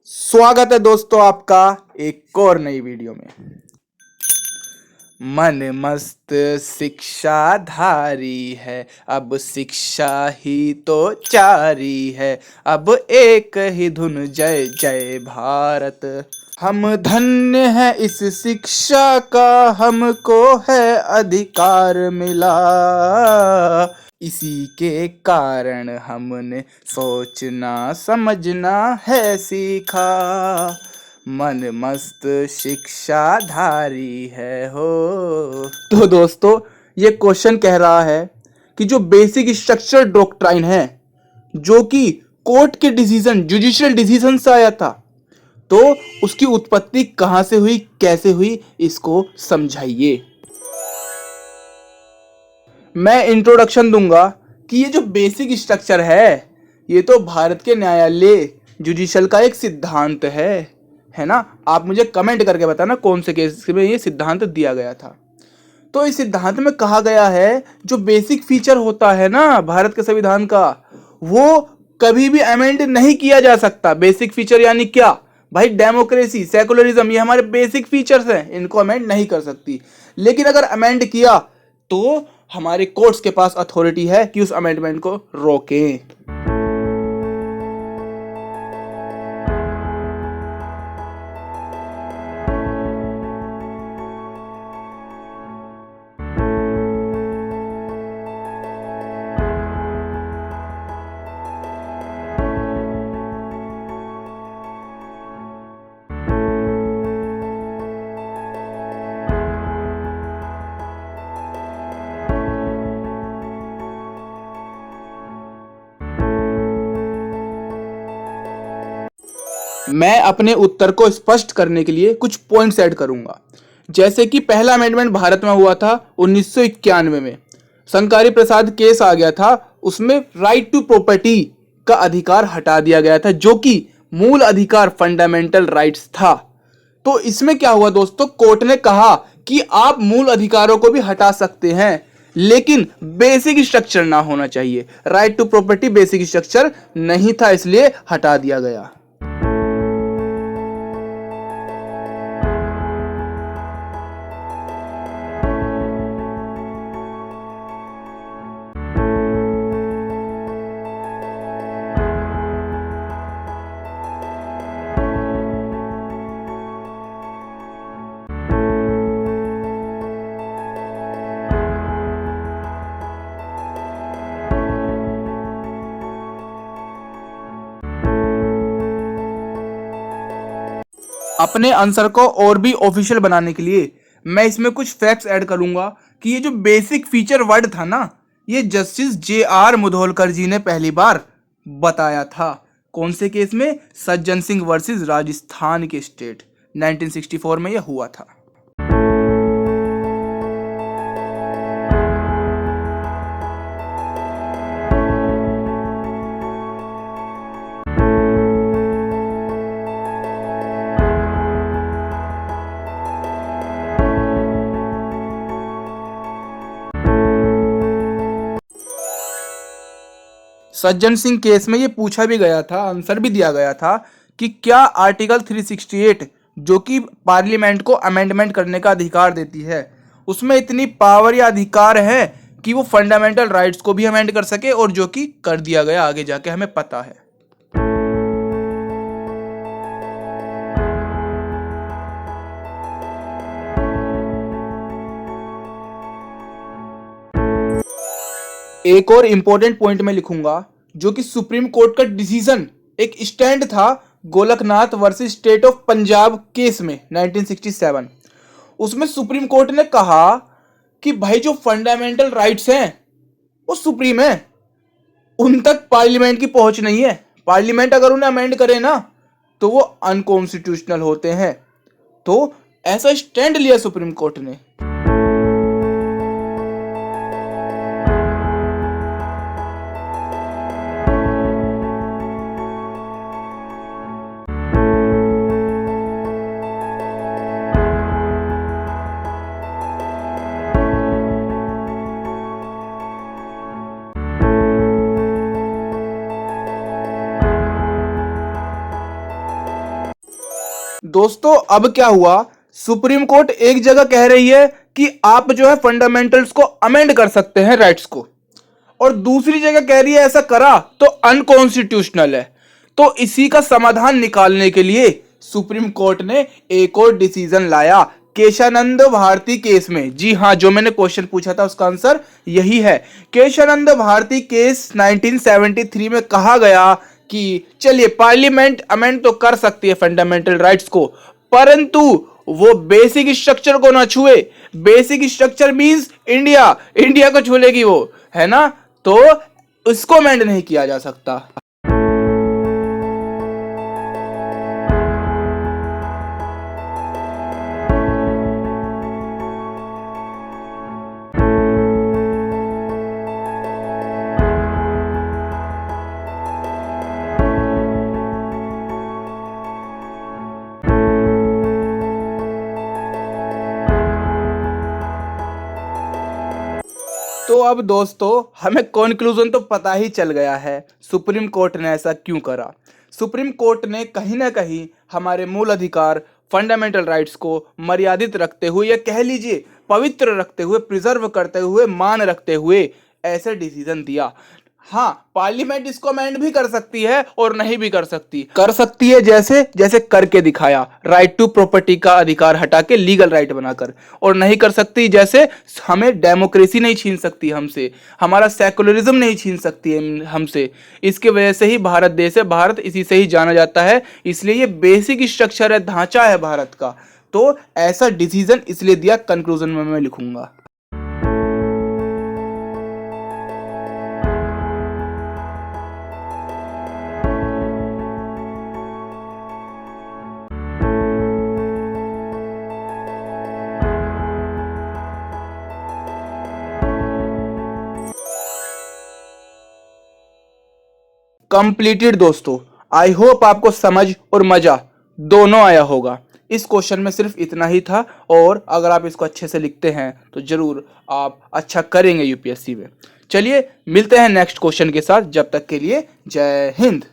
स्वागत है दोस्तों आपका एक और नई वीडियो में। मन मस्त शिक्षाधारी है, अब शिक्षा ही तो जारी है, अब एक ही धुन जय जय भारत। हम धन्य हैं इस शिक्षा का, हमको है अधिकार मिला, इसी के कारण हमने सोचना समझना है सीखा। मन मस्त शिक्षाधारी है हो। तो दोस्तों ये क्वेश्चन कह रहा है कि जो बेसिक स्ट्रक्चर डॉक्ट्राइन है जो कि कोर्ट के डिसीजन जुडिशियल डिसीजन से आया था, तो उसकी उत्पत्ति कहां से हुई, कैसे हुई, इसको समझाइए। मैं इंट्रोडक्शन दूंगा कि ये जो बेसिक स्ट्रक्चर है ये तो भारत के न्यायालय जुडिशियल का एक सिद्धांत है ना। आप मुझे कमेंट करके बताना कौन से केस में ये सिद्धांत दिया गया था। तो इस सिद्धांत में कहा गया है जो बेसिक फीचर होता है ना भारत के संविधान का, वो कभी भी अमेंड नहीं किया जा सकता। बेसिक फीचर यानी क्या भाई? डेमोक्रेसी, सेकुलरिज्म, ये हमारे बेसिक फीचर्स हैं, इनको अमेंड नहीं कर सकती। लेकिन अगर अमेंड किया तो हमारे कोर्ट्स के पास अथॉरिटी है कि उस अमेंडमेंट को रोकें। मैं अपने उत्तर को स्पष्ट करने के लिए कुछ पॉइंट्स ऐड करूंगा। जैसे कि पहला अमेंडमेंट भारत में हुआ था 1991 में, संकारी प्रसाद केस आ गया था, उसमें राइट टू प्रॉपर्टी का अधिकार हटा दिया गया था जो कि मूल अधिकार फंडामेंटल राइट्स था। तो इसमें क्या हुआ दोस्तों, कोर्ट ने कहा कि आप मूल अधिकारों को भी हटा सकते हैं लेकिन बेसिक स्ट्रक्चर ना होना चाहिए। Right to property basic structure नहीं था, इसलिए हटा दिया गया। अपने आंसर को और भी ऑफिशियल बनाने के लिए मैं इसमें कुछ फैक्ट्स ऐड करूंगा कि ये जो बेसिक फीचर वर्ड था ना, ये जस्टिस जे.आर. मुधोलकर जी ने पहली बार बताया था। कौन से केस में? सज्जन सिंह वर्सेस राजस्थान के स्टेट, 1964 में यह हुआ था। सज्जन सिंह केस में ये पूछा भी गया था, आंसर भी दिया गया था कि क्या आर्टिकल 368 जो कि पार्लियामेंट को अमेंडमेंट करने का अधिकार देती है, उसमें इतनी पावर या अधिकार है कि वो फंडामेंटल राइट्स को भी अमेंड कर सके, और जो कि कर दिया गया, आगे जाके हमें पता है। एक और इंपॉर्टेंट पॉइंट में लिखूंगा जो कि सुप्रीम कोर्ट का डिसीजन एक स्टैंड था Golaknath versus state of Punjab case में 1967। उसमें सुप्रीम कोर्ट ने कहा कि भाई जो फंडामेंटल राइट्स हैं वो सुप्रीम है, उन तक पार्लियामेंट की पहुंच नहीं है। पार्लियामेंट अगर उन्हें अमेंड करे ना तो वो अनकॉन्स्टिट्यूशनल होते हैं। तो ऐसा स्टैंड लिया सुप्रीम कोर्ट ने। दोस्तों अब क्या हुआ, सुप्रीम कोर्ट एक जगह कह रही है कि आप जो है फंडामेंटल्स को अमेंड कर सकते हैं राइट्स को, और दूसरी जगह कह रही है ऐसा करा तो अनकॉन्स्टिट्यूशनल है। तो इसी का समाधान निकालने के लिए सुप्रीम कोर्ट ने एक और डिसीजन लाया केशानंद भारती केस में। जी हां, जो मैंने क्वेश्चन पूछा था उसका आंसर यही है। केशानंद भारती केस 1973 में कहा गया कि चलिए पार्लियामेंट अमेंड तो कर सकती है फंडामेंटल राइट्स को, परंतु वो बेसिक स्ट्रक्चर को ना छुए। बेसिक स्ट्रक्चर मींस इंडिया को छू लेगी वो, है ना, तो उसको अमेंड नहीं किया जा सकता। तो अब दोस्तों हमें कंक्लूजन तो पता ही चल गया है सुप्रीम कोर्ट ने ऐसा क्यों करा। सुप्रीम कोर्ट ने कहीं ना कहीं हमारे मूल अधिकार फंडामेंटल राइट्स को मर्यादित रखते हुए, या कह लीजिए पवित्र रखते हुए, प्रिजर्व करते हुए, मान रखते हुए ऐसे डिसीजन दिया। हाँ, पार्लियामेंट इसको अमेंड भी कर सकती है और नहीं भी कर सकती है, जैसे जैसे करके दिखाया, राइट टू प्रॉपर्टी का अधिकार हटा के लीगल राइट बनाकर, और नहीं कर सकती जैसे हमें डेमोक्रेसी नहीं छीन सकती हमसे, हमारा सेकुलरिज्म नहीं छीन सकती है हमसे। इसके वजह से ही भारत देश है, भारत इसी से ही जाना जाता है, इसलिए ये बेसिक स्ट्रक्चर है, ढांचा है भारत का। तो ऐसा डिसीजन इसलिए दिया, कंक्लूजन में मैं लिखूंगा। कंप्लीटेड दोस्तों, आई होप आपको समझ और मजा दोनों आया होगा। इस क्वेश्चन में सिर्फ इतना ही था, और अगर आप इसको अच्छे से लिखते हैं तो जरूर आप अच्छा करेंगे यूपीएससी में। चलिए मिलते हैं नेक्स्ट क्वेश्चन के साथ, जब तक के लिए जय हिंद।